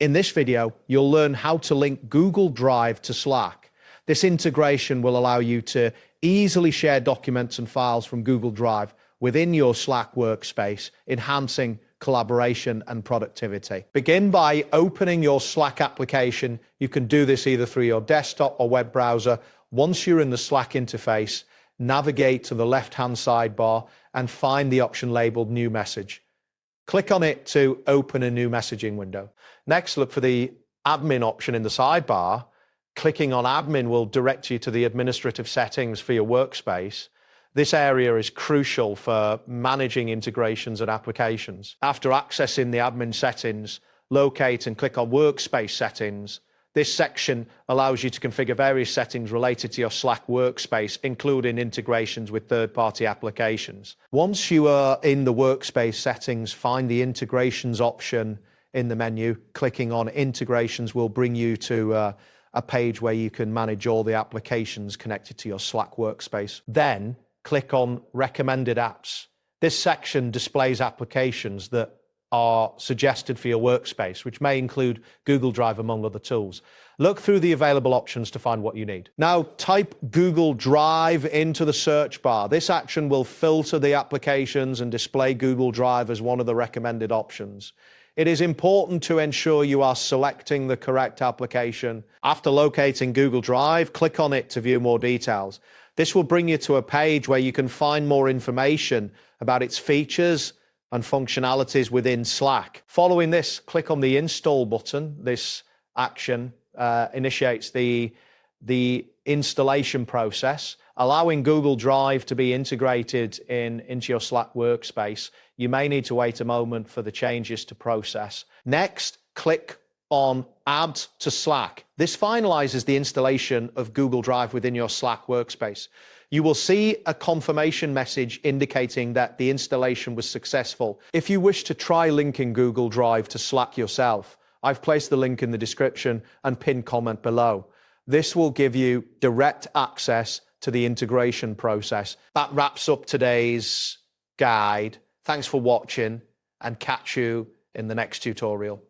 In this video, you'll learn how to link Google Drive to Slack. This integration will allow you to easily share documents and files from Google Drive within your Slack workspace, enhancing collaboration and productivity. Begin by opening your Slack application. You can do this either through your desktop or web browser. Once you're in the Slack interface, navigate to the left-hand sidebar and find the option labeled New Message. Click on it to open a new messaging window. Next, look for the admin option in the sidebar. Clicking on admin will direct you to the administrative settings for your workspace. This area is crucial for managing integrations and applications. After accessing the admin settings, locate and click on Workspace Settings. This section allows you to configure various settings related to your Slack workspace, including integrations with third-party applications. Once you are in the workspace settings, find the integrations option in the menu. Clicking on integrations will bring you to a page where you can manage all the applications connected to your Slack workspace. Then click on recommended apps. This section displays applications that are suggested for your workspace, which may include Google Drive among other tools. Look through the available options to find what you need. Now type Google Drive into the search bar. This action will filter the applications and display Google Drive as one of the recommended options. It is important to ensure you are selecting the correct application. After locating Google Drive, click on it to view more details. This will bring you to a page where you can find more information about its features and functionalities within Slack. Following this, click on the Install button. This action initiates the installation process, allowing Google Drive to be integrated into your Slack workspace. You may need to wait a moment for the changes to process. Next, click on Add to Slack. This finalizes the installation of Google Drive within your Slack workspace. You will see a confirmation message indicating that the installation was successful. If you wish to try linking Google Drive to Slack yourself, I've placed the link in the description and pinned comment below. This will give you direct access to the integration process. That wraps up today's guide. Thanks for watching and catch you in the next tutorial.